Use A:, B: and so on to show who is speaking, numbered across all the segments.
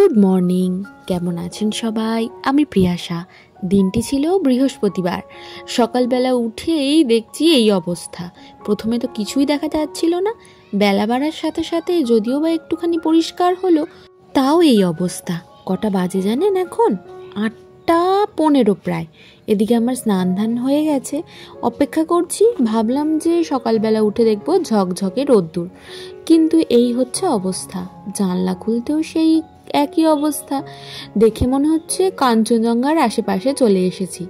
A: Good morning, কেমন আছেন সবাই? আমি প্রিয়াশা। দিনটি ছিল বৃহস্পতিবার। সকালবেলা উঠেই দেখছি এই অবস্থা। প্রথমে তো কিছুই দেখা যাচ্ছিল না, বেলা বাড়ার সাথে সাথে যদিও বা একটুখানি পরিষ্কার হলো, তাও এই অবস্থা। কটা বাজে জানেন এখন? 8:15 প্রায়। এদিকে আমার স্নান ধান হয়ে গেছে, অপেক্ষা করছি। ভাবলাম যে সকালবেলা উঠে দেখবো ঝকঝকে রোদ্দুর, কিন্তু এই হচ্ছে অবস্থা। জানলা খুলতেও সেই একই অবস্থা। দেখে মনে হচ্ছে কাঞ্চনজঙ্ঘার আশেপাশে চলে এসেছি।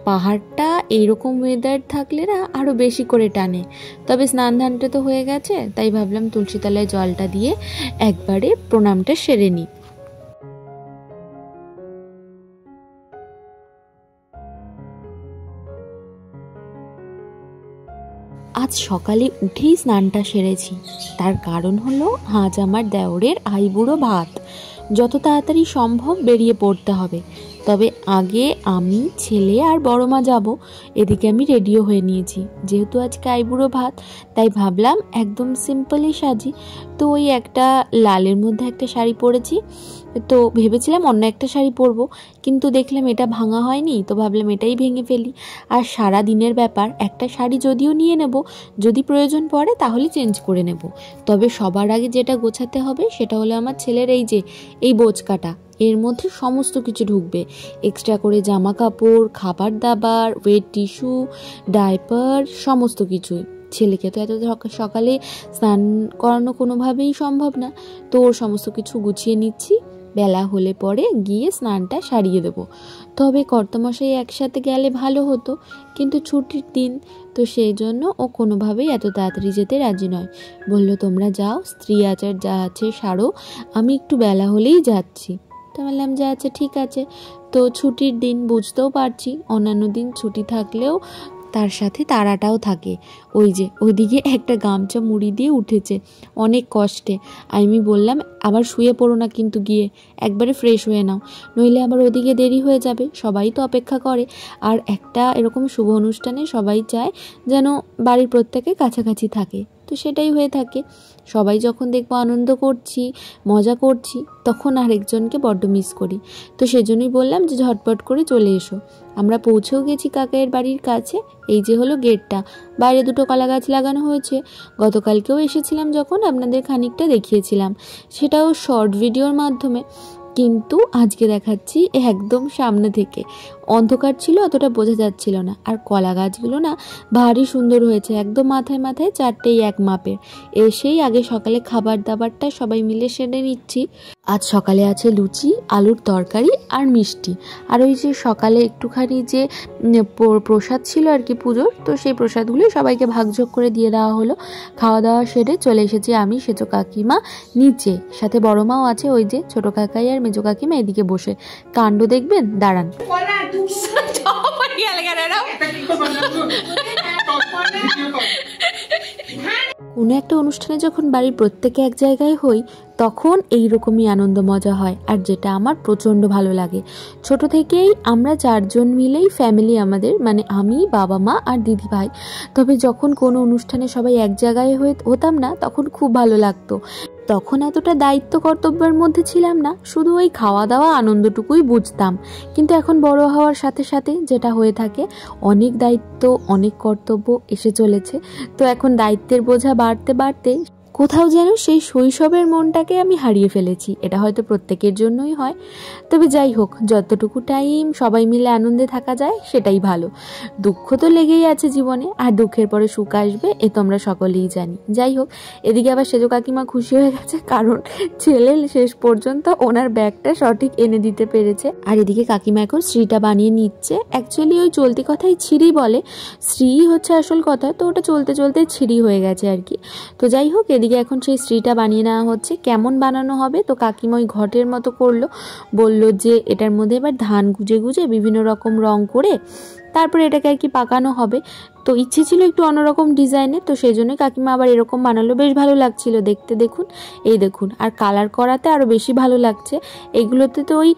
A: পাহাড়টা এইরকম ওয়েদার থাকলে না আরও বেশি করে টানে। তবে স্নান ধানটা তো হয়ে গেছে, তাই ভাবলাম তুলসী তলায় জলটা দিয়ে একবারে প্রণামটা সেরে নিই। আজ সকালে উঠেই স্নানটা সেরেছি। তার কারণ হলো আজ আমার দেওরের আইবুড়ো ভাত। যত তাড়াতাড়ি সম্ভব বেরিয়ে পড়তে হবে। তবে আগে আমি, ছেলে আর বড় মা যাব। এদিকে আমি রেডিও হয়ে নিয়েছি। যেহেতু আজকে আইবুড়ো ভাত, তাই ভাবলাম একদম সিম্পলই সাজি। তো ওই একটা লালের মধ্যে একটা শাড়ি পরেছি। তো ভেবেছিলাম অন্য একটা শাড়ি পরবো, কিন্তু দেখলাম এটা ভাঙা হয়নি, তো ভাবলাম এটাই ভেঙে ফেলি। আর সারা দিনের ব্যাপার, একটা শাড়ি যদিও নিয়ে নেব, যদি প্রয়োজন পড়ে তাহলে চেঞ্জ করে নেব। তবে সবার আগে যেটা গোছাতে হবে সেটা হলো আমার ছেলের এই বোঁচকাটা। এর মধ্যে সমস্ত কিছু ঢুকবে, এক্সট্রা করে জামা কাপড়, খাবার দাবার, ওয়েট টিস্যু, ডাইপার, সমস্ত কিছুই। ছেলেকে তো এত সকালে স্নান করানো কোনোভাবেই সম্ভব না, তো ওর সমস্ত কিছু গুছিয়ে নিচ্ছি। বেলা হলে পরে গিয়ে স্নানটা সারিয়ে দেবো। তবে কর্তামশাই একসাথে গেলে ভালো হতো, কিন্তু ছুটির দিন, তো সেই জন্য ও কোনোভাবেই এত তাড়াতাড়ি যেতে রাজি নয়। বললো তোমরা যাও, স্ত্রী আচার যা আছে সারো, আমি একটু বেলা হলেই যাচ্ছি। তো বললাম যে আচ্ছা ঠিক আছে। তো ছুটির দিন, বুঝতেও পারছি অন্যান্য দিন ছুটি থাকলেও তার সাথে তাড়াটাও থাকে। ওইদিকে একটা গামছা মুড়ি দিয়ে উঠেছে অনেক কষ্টে। আমি বললাম আবার শুয়ে পড়ো না, কিন্তু গিয়ে একবারে ফ্রেশ হয়ে নাও, নইলে আবার ওদিকে দেরি হয়ে যাবে। সবাই তো অপেক্ষা করে, আর একটা এরকম শুভ অনুষ্ঠানে সবাই চায় যেন বাড়ির প্রত্যেকে কাছাকাছি থাকে। তো সেটাই হয়ে থাকে। সবাই যখন দেখবো আনন্দ করছি, মজা করছি, তখন আরেকজনকে বড্ড মিস করি। তো সেজন্যই বললাম যে ঝটপট করে চলে এসো। আমরা পৌঁছেও গেছি কাকাইয়ের বাড়ির কাছে। এই যে হলো গেটটা। বাইরে দুটো কলা গাছ লাগানো হয়েছে। গতকালকেও এসেছিলাম যখন, আপনাদের খানিকটা দেখিয়েছিলাম, সেটাও শর্ট ভিডিওর মাধ্যমে। কিন্তু আজকে দেখাচ্ছি একদম সামনে থেকে। অন্ধকার ছিল, অতটা বোঝা যাচ্ছিল না। আর কলা গাছগুলো না ভারী সুন্দর হয়েছে, একদম মাথায় মাথায় চারটেই এক মাপের। এসেই আগে সকালে খাবার দাবারটা সবাই মিলে সেরে নিচ্ছি। আজ সকালে আছে লুচি, আলুর তরকারি আর মিষ্টি। আর ওই যে সকালে একটুখানি যে প্রসাদ ছিল আর কি পুজোর, তো সেই প্রসাদগুলি সবাইকে ভাগযোগ করে দিয়ে দেওয়া হলো। খাওয়া দাওয়া সেরে চলে এসেছি আমি, সেজো কাকিমা নিচে, সাথে বড় মাও আছে। ওই যে ছোট কাকাই আর মেজো কাকিমা এদিকে বসে। কাণ্ড দেখবেন, দাঁড়ান। কোনো একটা অনুষ্ঠানে যখন বাড়ির প্রত্যেকে এক জায়গায় হই, তখন এইরকমই আনন্দ মজা হয়। আর যেটা আমার প্রচণ্ড ভালো লাগে, ছোট থেকেই আমরা 4 জন মিলেই ফ্যামিলি আমাদের, মানে আমি, বাবা মা আর দিদি ভাই। তবে যখন কোনো অনুষ্ঠানে সবাই এক জায়গায় হতাম না, তখন খুব ভালো লাগতো। তখন এতটা দায়িত্ব কর্তব্যের মধ্যে ছিলাম না, শুধু ওই খাওয়া দাওয়া আনন্দটুকুই বুঝতাম। কিন্তু এখন বড় হওয়ার সাথে সাথে যেটা হয়ে থাকে, অনেক দায়িত্ব, অনেক কর্তব্য এসে চলেছে। তো এখন দায়িত্বের বোঝা বাড়তে বাড়তে কোথাও যেন সেই শৈশবের মনটাকে আমি হারিয়ে ফেলেছি। এটা হয়তো প্রত্যেকের জন্যই হয়। তবে যাই হোক, যতটুকু টাইম সবাই মিলে আনন্দে থাকা যায় সেটাই ভালো। দুঃখ তো লেগেই আছে জীবনে, আর দুঃখের পরে সুখ আসবে, এ তো আমরা সকলেই জানি। যাই হোক, এদিকে আবার সেজো কাকিমা খুশি হয়ে গেছে, কারণ ছেলে শেষ পর্যন্ত ওনার ব্যাগটা সঠিক এনে দিতে পেরেছে। আর এদিকে কাকিমা এখন শ্রীটা বানিয়ে নিচ্ছে। অ্যাকচুয়ালি ওই চলতি কথাই ছিঁড়ি বলে, শ্রী হচ্ছে আসল কথা, তো ওটা চলতে চলতে ছিঁড়ি হয়ে গেছে আর কি। তো যাই হোক, এদিকে এখন সেই শ্রীটা বানিয়ে নেওয়া হচ্ছে। কেমন বানানো হবে, তো কাকিমা ওই ঘটের মতো করলো। বলল যে এটার মধ্যে এবার ধান গুজে গুজে বিভিন্ন রকম রং করে তারপরে এটাকে আর কি পাকানো হবে। তো ইচ্ছে ছিল একটু অন্যরকম ডিজাইনের, তো সেই জন্যই কাকিমা আবার এরকম বানালো। বেশ ভালো লাগছিল দেখতে। দেখুন, এই দেখুন, আর কালার করাতে আরও বেশি ভালো লাগছে। এইগুলোতে তো ওই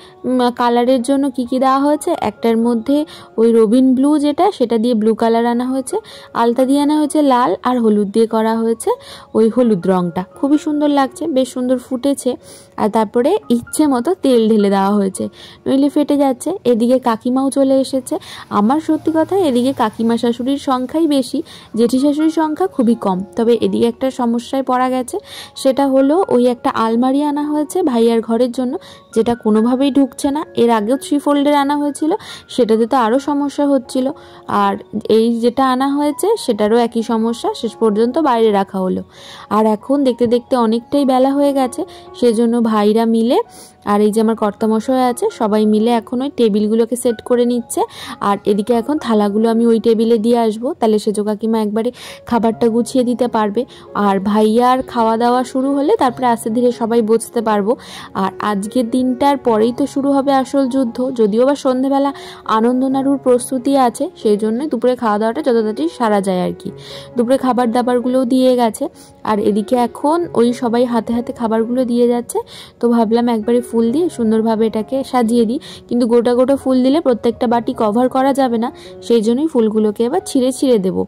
A: কালারের জন্য কি কি দেওয়া হয়েছে, একটার মধ্যে ওই রবিন ব্লু যেটা, সেটা দিয়ে ব্লু কালার আনা হয়েছে, আলতা দিয়ে আনা হয়েছে লাল, আর হলুদ দিয়ে করা হয়েছে ওই হলুদ রঙটা। খুবই সুন্দর লাগছে, বেশ সুন্দর ফুটেছে। আর তারপরে ইচ্ছে মতো তেল ঢেলে দেওয়া হয়েছে, নইলে ফেটে যাচ্ছে। এদিকে কাকিমাও চলে এসেছে। আমার সত্যি কথা এদিকে কাকিমা শাশুড়ির সংখ্যাই বেশি, জেঠি শাশুড়ির সংখ্যা খুবই কম। তবে এদিকে একটা সমস্যায় পড়া গেছে, সেটা হলো ওই একটা আলমারি আনা হয়েছে ভাইয়ার ঘরের জন্য, যেটা কোনোভাবেই ঢুকছে না। এর আগেও 3 ফোল্ডের আনা হয়েছিল, সেটাতে তো আরও সমস্যা হচ্ছিল। আর এই যেটা আনা হয়েছে সেটারও একই সমস্যা, শেষ পর্যন্ত বাইরে রাখা হলো। আর এখন দেখতে দেখতে অনেকটাই বেলা হয়ে গেছে, সেজন্য ভাইরা মিলে আর এই যে আমার কর্তামশাই আছে, সবাই মিলে এখন ওই টেবিলগুলোকে সেট করে নিচ্ছে। আর এদিকে এখন থালাগুলো আমি ওই টেবিলে দিয়ে আসবো, তাহলে সেজো কাকিমা একবারে খাবারটা গুছিয়ে দিতে পারবে। আর ভাইয়ার খাওয়া দাওয়া শুরু হলে তারপরে আস্তে ধীরে সবাই বসতে পারবো। আর আজকের দিনটার পরেই তো শুরু হবে আসল যুদ্ধ, যদিও বা সন্ধেবেলা আনন্দ নাড়ুর প্রস্তুতি আছে, সেই জন্যই দুপুরে খাওয়া দাওয়াটা যত তাড়াতাড়ি সারা যায় আর কি। দুপুরে খাবার দাবারগুলোও দিয়ে গেছে, আর এদিকে এখন ওই সবাই হাতে হাতে খাবারগুলো দিয়ে যাচ্ছে। তো ভাবলাম একবারে ফুল দিয়ে সুন্দরভাবে এটাকে সাজিয়ে দিই, কিন্তু গোটা গোটা ফুল দিলে প্রত্যেকটা বাটি কভার করা যাবে না, সেই জন্যই ফুলগুলোকে এবার ছিঁড়ে ছিঁড়ে দেবো।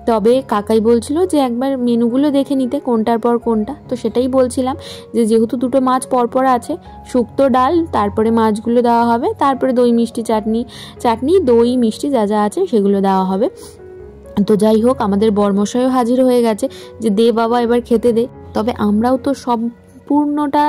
A: তবে কাকাই বলছিল যে একবার মেনুগুলো দেখে নিতে কোনটার পর কোনটা, তো সেটাই বলছিলাম যে যেহেতু দুটো মাছ পরপর আছে, শুক্তো ডাল, তারপরে মাছগুলো দেওয়া হবে, তারপরে দই মিষ্টি চাটনি দই মিষ্টি যা যা আছে সেগুলো দেওয়া হবে। তো যাই হোক, আমাদের বরমশাইও হাজির হয়ে গেছে যে দে বাবা এবার খেতে দে। তবে আমরাও তো সম্পূর্ণটা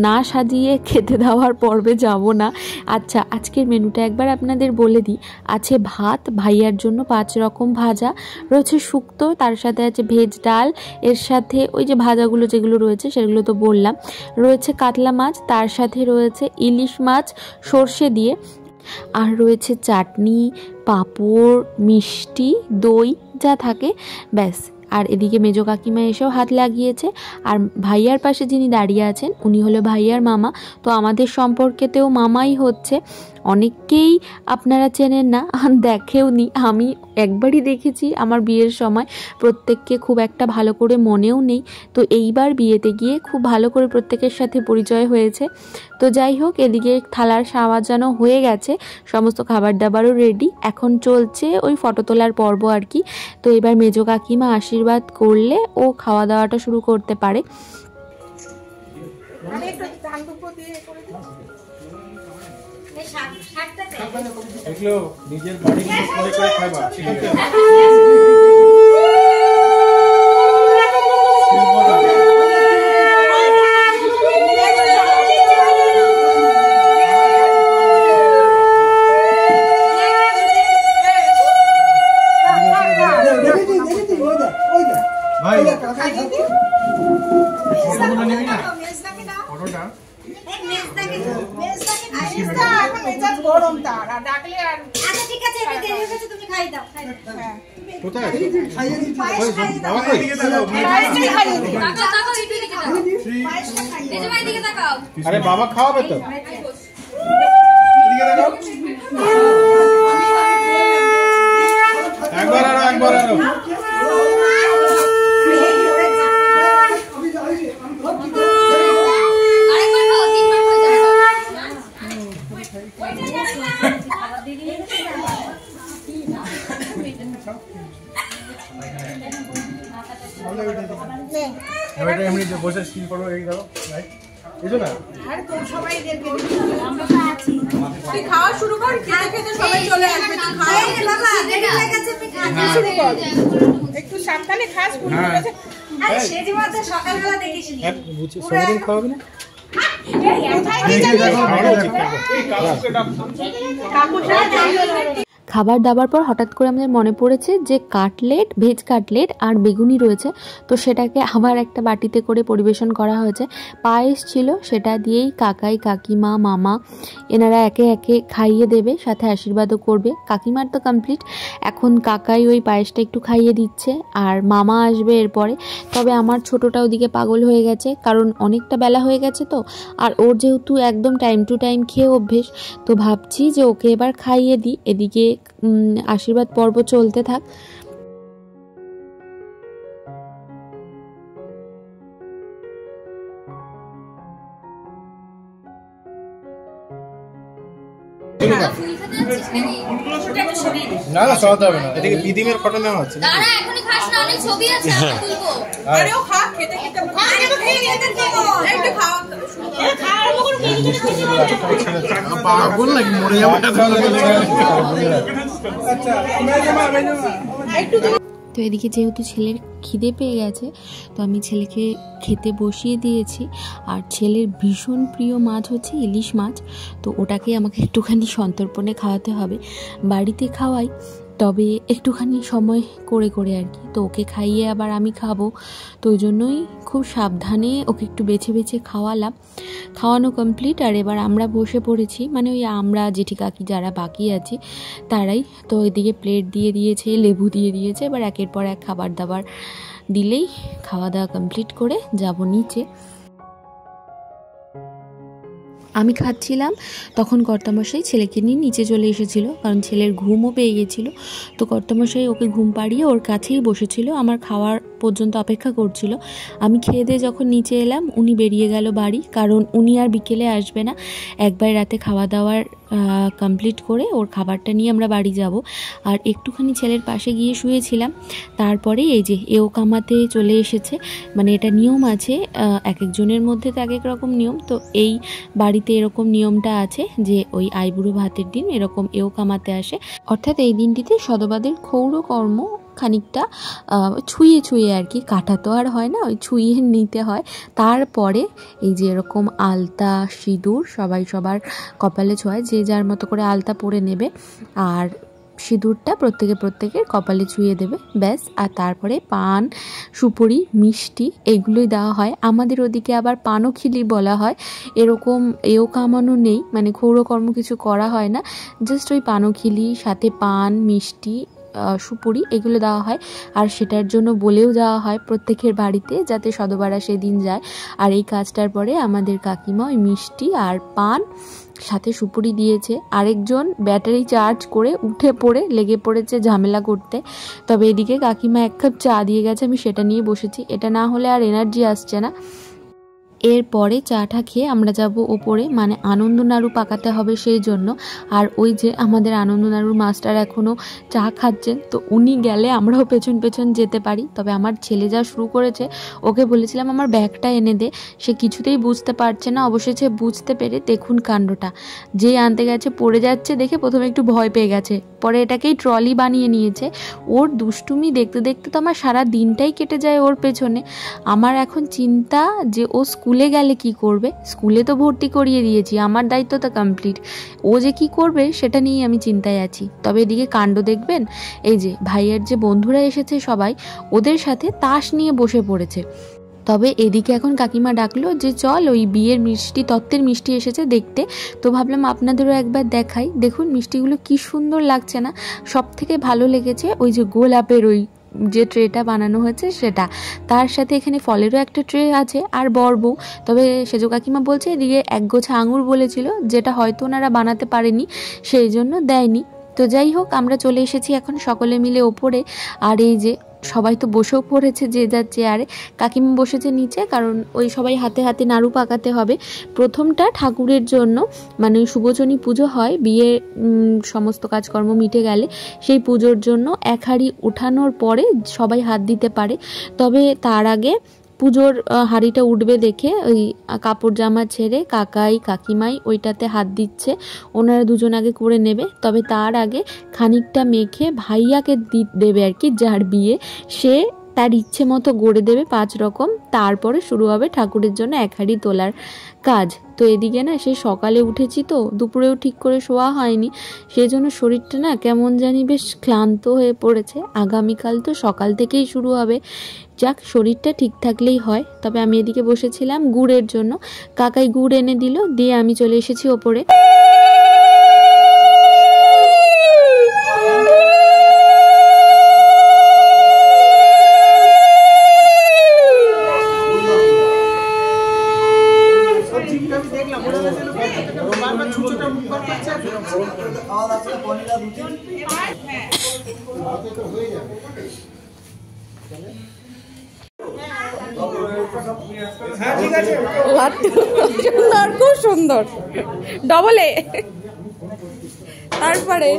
A: না সাজিয়ে খেতে দেওয়ার পর্বে যাব না। আচ্ছা, আজকের মেনুটা একবার আপনাদের বলে দিই। আছে ভাত, ভাইয়ার জন্য 5 রকম ভাজা, রয়েছে শুক্তো, তার সাথে আছে ভেজ ডাল, এর সাথে ওই যে ভাজাগুলো যেগুলো রয়েছে সেগুলো তো বললাম, রয়েছে কাতলা মাছ, তার সাথে রয়েছে ইলিশ মাছ সর্ষে দিয়ে, আর রয়েছে চাটনি, পাঁপড়, মিষ্টি, দই যা থাকে, ব্যাস। আর এদিকে মেজো কাকিমা এসেও হাত লাগিয়েছে। আর ভাইয়ার পাশে যিনি দাঁড়িয়ে আছেন উনি হলো ভাইয়ার মামা, তো আমাদের সম্পর্কেতেও মামাই হচ্ছে। অনেককেই আপনারা চেনেন না, দেখেও নি, আমি একবারই দেখেছি আমার বিয়ের সময়, প্রত্যেককে খুব একটা ভালো করে মনেও নেই। তো এইবার বিয়েতে গিয়ে খুব ভালো করে প্রত্যেকের সাথে পরিচয় হয়েছে। তো যাই হোক, এদিকে থালার সাজানো হয়ে গেছে, সমস্ত খাবার দাবারও রেডি, এখন চলছে ওই ফটো তোলার পর্ব আর কি। তো এবার মেজো কাকিমা আশীর্বাদ করলে ও খাওয়া দাওয়াটা শুরু করতে পারে।
B: নিজের বাড়ি করে খাইবা, ঠিক আছে? ভাই ফটোটা নিবি না? ফটোটা
C: গরম তার আর ডাকলে আর
D: আচ্ছা ঠিক আছে, এটা দেরি হয়েছে, তুমি খাই দাও।
B: কোথায়?
C: খাইয়ে দিই।
B: বাবা কই?
C: পায়েসটা খাইয়ে দিই।
D: তাকাও তাকাও, একটু দিকে তাকাও।
C: পায়েসটা খাইয়ে দিই।
D: এই যে ভাই দিকে তাকাও।
B: আরে বাবা খাওয়াবে তো। একবার আরো
D: আরেকবার খাও, 3 বার হয়ে যাবে।
B: এটা এমনি বসে স্কিল করো, এই দাও রাইট এসো না।
C: আরে তোর সবাই দেখবে, আমরা তো আছি। তুই খাওয়া শুরু কর, খেতে খেতে সবাই চলে আসবে। তুই খা,
D: এই যে বাবা দেরি হয়ে গেছে, তুমি খাওয়া
C: শুরু কর। একটু সাবধানে খাস, পুরো গেছে।
D: আরে সেজি মাত্র সকালবেলা দেখিসনি।
B: এক বুঝি সবাই খাওয়াবে না?
C: কোথায় কি যাবি? কাকু সাথে
A: খাবার দাবার পর হঠাৎ করে আমাদের মনে পড়েছে যে কাটলেট, ভেজ কাটলেট আর বেগুনি রয়েছে, তো সেটাকে আবার একটা বাটিতে করে পরিবেশন করা হয়েছে। পায়েস ছিল, সেটা দিয়েই কাকাই, কাকিমা, মামা এনারা একে একে খাইয়ে দেবে, সাথে আশীর্বাদও করবে। কাকিমার তো কমপ্লিট, এখন কাকাই ওই পায়েসটা একটু খাইয়ে দিচ্ছে, আর মামা আসবে এরপরে। তবে আমার ছোটোটা ওদিকে পাগল হয়ে গেছে, কারণ অনেকটা বেলা হয়ে গেছে তো, আর ওর যেহেতু একদম টাইম টু টাইম খেয়ে অভ্যেস, তো ভাবছি যে ওকে এবার খাইয়ে দিই, এদিকে আশীর্বাদ পর্ব চলতে থাক।
D: ফুল খেতে যাচ্ছিস নাকি?
B: না না সরাতে হবে না, এদিকে বিদিমের ফটো নেওয়া হচ্ছে।
D: দাঁড়া এখনই খাস না, অনেক ছবি আছে আমি তুলবো।
C: আরে ও খা, খেতে খেতে একটু খাওয়া
B: পাগল নাকি মরে যাবো।
A: তো এদিকে যেহেতু ছেলের খিদে পেয়ে গেছে, তো আমি ছেলেকে খেতে বসিয়ে দিয়েছি। আর ছেলের ভীষণ প্রিয় মাছ হচ্ছে ইলিশ মাছ, তো ওটাকে আমাকে একটুখানি সন্তর্পণে খাওয়াতে হবে। বাড়িতে খাওয়াই, তবে একটুখানি সময় করে করে আর কি। তো ওকে খাইয়ে আবার আমি খাবো, তো ওই জন্যই খুব সাবধানে ওকে একটু বেছে বেছে খাওয়ালাম। খাওয়ানো কমপ্লিট, আর এবার আমরা বসে পড়েছি, মানে ওই আমরা জেঠি কাকি যারা বাকি আছি তারাই। তো এদিকে প্লেট দিয়ে দিয়েছে, লেবু দিয়ে দিয়েছে, এবার একের পর এক খাবার দাবার দিলেই খাওয়া দাওয়া কমপ্লিট করে যাব নিচে। আমি খাচ্ছিলাম, তখন কর্তামশাই ছেলেকে নিয়ে নিচে চলে এসেছিল, কারণ ছেলের ঘুমও পেয়ে গেছিলো। তো কর্তামশাই ওকে ঘুম পাড়িয়ে ওর কাছেই বসেছিল, আমার খাওয়ার পর্যন্ত অপেক্ষা করছিল। আমি খেয়ে দিয়ে যখন নিচে এলাম, উনি বেরিয়ে গেল বাড়ি, কারণ উনি আর বিকেলে আসবে না। একবার রাতে খাওয়া দাওয়ার কমপ্লিট করে ওর খাবারটা নিয়ে আমরা বাড়ি যাব। আর একটুখানি ছেলের পাশে গিয়ে শুয়েছিলাম, তারপরে এই যে এও কামাতে চলে এসেছে। মানে এটা নিয়ম আছে, এক একজনের মধ্যে তো এক এক রকম নিয়ম। তো এই বাড়িতে এরকম নিয়মটা আছে যে ওই আইবুড়ো ভাতের দিন এরকম এও কামাতে আসে, অর্থাৎ এই দিনটিতে সদবাদের ক্ষৌর কর্ম খানিকটা ছুঁয়ে ছুঁয়ে আর কি, কাটা তো আর হয় না, ওই ছুঁয়ে নিতে হয়। তারপরে এই যে এরকম আলতা সিঁদুর সবাই সবার কপালে ছোঁয়, যে যার মতো করে আলতা পরে নেবে, আর সিঁদুরটা প্রত্যেকের কপালে ছুঁয়ে দেবে, ব্যাস। আর তারপরে পান, সুপুরি, মিষ্টি এগুলোই দেওয়া হয়। আমাদের ওদিকে আবার পানখিলি বলা হয়, এরকম এও কামানো নেই, মানে ক্ষৌরকর্ম কিছু করা হয় না, জাস্ট ওই পানখিলি সাথে পান, মিষ্টি, সুপুরি এগুলো দেওয়া হয়। আর সেটার জন্য বলেও যাওয়া হয় প্রত্যেকের বাড়িতে, যাতে সদবারা সেদিন যায়। আর এই কাজটার পরে আমাদের কাকিমা ওই মিষ্টি আর পান সাথে সুপুরি দিয়েছে। আরেকজন ব্যাটারি চার্জ করে উঠে পড়ে লেগে পড়েছে ঝামেলা করতে। তবে এদিকে কাকিমা এক কাপ চা দিয়ে গেছে, আমি সেটা নিয়ে বসেছি, এটা না হলে আর এনার্জি আসছে না। এরপরে চাটা খেয়ে আমরা যাব ওপরে, মানে আনন্দ নাড়ু পাকাতে হবে সেই জন্য। আর ওই যে আমাদের আনন্দ নাড়ুর মাস্টার এখনও চা খাচ্ছেন, তো উনি গেলে আমরাও পেছন পেছন যেতে পারি। তবে আমার ছেলে যা শুরু করেছে, ওকে বলেছিলাম আমার ব্যাগটা এনে দে, সে কিছুতেই বুঝতে পারছে না। অবশেষে বুঝতে পেরে দেখুন কাণ্ডটা, যে আনতে গেছে পড়ে যাচ্ছে দেখে প্রথমে একটু ভয় পেয়ে গেছে, পরে এটাকেই ট্রলি বানিয়ে নিয়েছে। ওর দুষ্টুমি দেখতে দেখতে তো আমার সারা দিনটাই কেটে যায় ওর পেছনে। আমার এখন চিন্তা যে ও স্কুলে গেলে কি করবে। স্কুলে তো ভর্তি করিয়ে দিয়েছি, আমার দায়িত্ব তো কমপ্লিট, ও যে কি করবে সেটা নিয়েই আমি চিন্তায় আছি। তবে এদিকে কাণ্ড দেখবেন, এই যে ভাইয়ের যে বন্ধুরা এসেছে সবাই, ওদের সাথে তাস নিয়ে বসে পড়েছে। তবে এদিকে এখন কাকিমা ডাকলো যে চল ওই বিয়ের মিষ্টি, তত্ত্বের মিষ্টি এসেছে দেখতে। তো ভাবলাম আপনাদেরও একবার দেখাই। দেখুন মিষ্টিগুলো কি সুন্দর লাগছে না? সব থেকে ভালো লেগেছে ওই যে গোলাপের ওই যে ট্রেটা বানানো হয়েছে সেটা, তার সাথে এখানে ফলেরও একটা ট্রে আছে আর বরবউ। তবে সেজো কাকিমা বলছে এদিকে এক গোছা আঙুর বলেছিল, যেটা হয়তো ওনারা বানাতে পারেনি সেই জন্য দেয়নি। তো যাই হোক, আমরা চলে এসেছি এখন সকলে মিলে ওপরে। আর এই যে সবাই তো বসেও পড়েছে যে যার চেয়ারে, কাকিমা বসেছে নিচে, কারণ ওই সবাই হাতে হাতে নাড়ু পাকাতে হবে। প্রথমটা ঠাকুরের জন্য, মানে শুভচনী পুজো হয় বিয়ে সমস্ত কাজকর্ম মিটে গেলে, সেই পুজোর জন্য এক হাঁড়ি উঠানোর পরে সবাই হাত দিতে পারে। তবে তার আগে পুজোর হাঁড়িটা উঠবে দেখে ওই কাপড় জামা ছেড়ে কাকাই কাকিমাই ওইটাতে হাত দিচ্ছে, ওনারা দুজন আগে করে নেবে। তবে তার আগে খানিকটা মেখে ভাইয়াকে দেবে আর কি, যার বিয়ে, সে তার ইচ্ছে মতো গড়ে দেবে 5 রকম। তারপরে শুরু হবে ঠাকুরের জন্য এক হাঁড়ি তোলার কাজ। তো এদিকে না সে সকালে উঠেছি, তো দুপুরেও ঠিক করে শোয়া হয়নি, সেই জন্য শরীরটা না কেমন জানি বেশ ক্লান্ত হয়ে পড়েছে। আগামীকাল তো সকাল থেকেই শুরু হবে, যাক শরীরটা ঠিক থাকলেই হয়। তবে আমি এদিকে বসেছিলাম গুড়ের জন্য, কাকাই গুড় এনে দিল, দিয়ে আমি চলে এসেছি ওপরে।
C: সুন্দর, খুব সুন্দর, ডবলে। তারপরে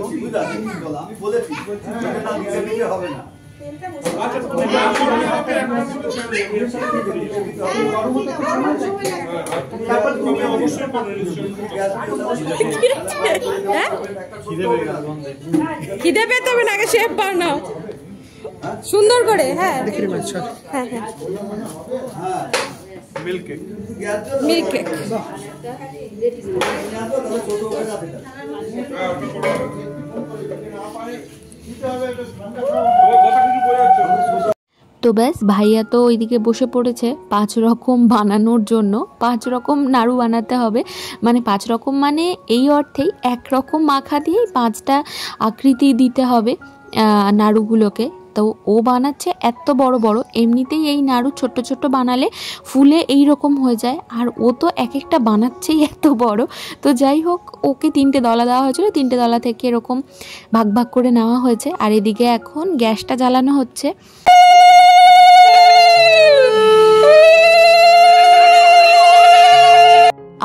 C: খিদে পেতে হবে না, আগে শেফ বানাও সুন্দর করে। হ্যাঁ হ্যাঁ হ্যাঁ
B: মিল্ক কেক।
C: Milk cake.
A: তো ব্যাস ভাইয়া তো ওইদিকে বসে পড়েছে 5 রকম বানানোর জন্য। 5 রকম নাড়ু বানাতে হবে, মানে 5 রকম মানে এই অর্থেই এক রকম মাখা দিয়েই 5টা আকৃতি দিতে হবে নাড়ুগুলোকে। তো ও বানাচ্ছে এত বড় বড়, এমনিতেই এই নাড়ু ছোট ছোট বানালে ফুলে এই রকম হয়ে যায়, আর ও তো এক একটা বানাচ্ছেই এত বড়। তো যাই হোক, ওকে 3টে দলা দেওয়া হয়েছিল, 3টে দলা থেকে এরকম ভাগ ভাগ করে নেওয়া হয়েছে। আর এদিকে এখন গ্যাসটা জ্বালানো হচ্ছে।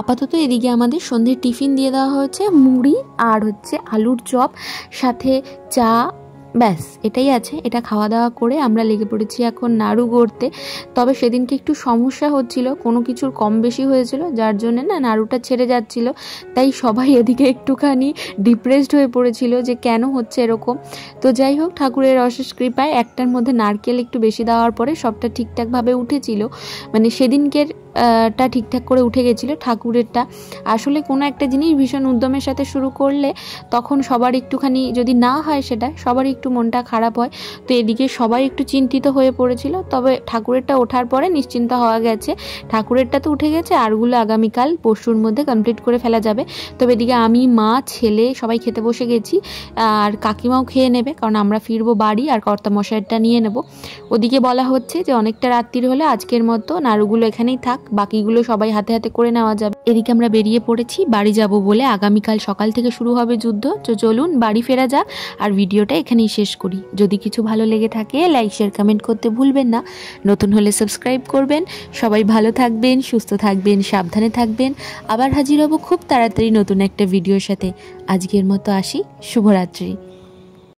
A: আপাতত এদিকে আমাদের সন্ধ্যের টিফিন দিয়ে দেওয়া হয়েছে, মুড়ি আর হচ্ছে আলুর চপ, সাথে চা, ব্যাস এটাই আছে। এটা খাওয়া দাওয়া করে আমরা লেগে পড়েছি এখন নাড়ু গড়তে। তবে সেদিনকে একটু সমস্যা হচ্ছিল, কোনো কিছুর কম বেশি হয়েছিল, যার জন্য না নাড়ুটা ছেড়ে যাচ্ছিল। তাই সবাই এদিকে একটুখানি ডিপ্রেসড হয়ে পড়েছিল যে কেন হচ্ছে এরকম। তো যাই হোক, ঠাকুরের অশেষ কৃপায় একটার মধ্যে নারকেল একটু বেশি দেওয়ার পরে সবটা ঠিকঠাকভাবে উঠেছিল, মানে সেদিনকের টা ঠিকঠাক করে উঠে গেছিলো। ঠাকুরেরটা আসলে কোনো একটা জিনিস ভীষণ উদ্যমের সাথে শুরু করলে তখন সবার একটুখানি, যদি না হয় সেটা সবারই একটু মনটা খারাপ হয়। তো এদিকে সবাই একটু চিন্তিত হয়ে পড়েছিল, তবে ঠাকুরেরটা ওঠার পরে নিশ্চিন্ত হওয়া গেছে। ঠাকুরেরটা তো উঠে গেছে, আরগুলো আগামীকাল পরশুর মধ্যে কমপ্লিট করে ফেলা যাবে। তবে এদিকে আমি, মা, ছেলে সবাই খেতে বসে গেছি, আর কাকিমাও খেয়ে নেবে, কারণ আমরা ফিরবো বাড়ি আর কর্তামশাইটা নিয়ে নেব। ওদিকে বলা হচ্ছে যে অনেকটা রাত্রির হলে আজকের মতো নাড়ুগুলো এখানেই থাক, বাকিগুলো সবাই হাতে হাতে করে নেওয়া যাবে। এদিকে আমরা বেরিয়ে পড়েছি বাড়ি যাব বলে, আগামীকাল সকাল থেকে শুরু হবে যুদ্ধ। তো চলুন বাড়ি ফেরা যাক, আর ভিডিওটা এখানেই শেষ করি। যদি কিছু ভালো লেগে থাকে লাইক, শেয়ার, কমেন্ট করতে ভুলবেন না। নতুন হলে সাবস্ক্রাইব করবেন। সবাই ভালো থাকবেন, সুস্থ থাকবেন, সাবধানে থাকবেন। আবার হাজির হব খুব তাড়াতাড়ি নতুন একটা ভিডিওর সাথে। আজকের মতো আসি, শুভরাত্রি।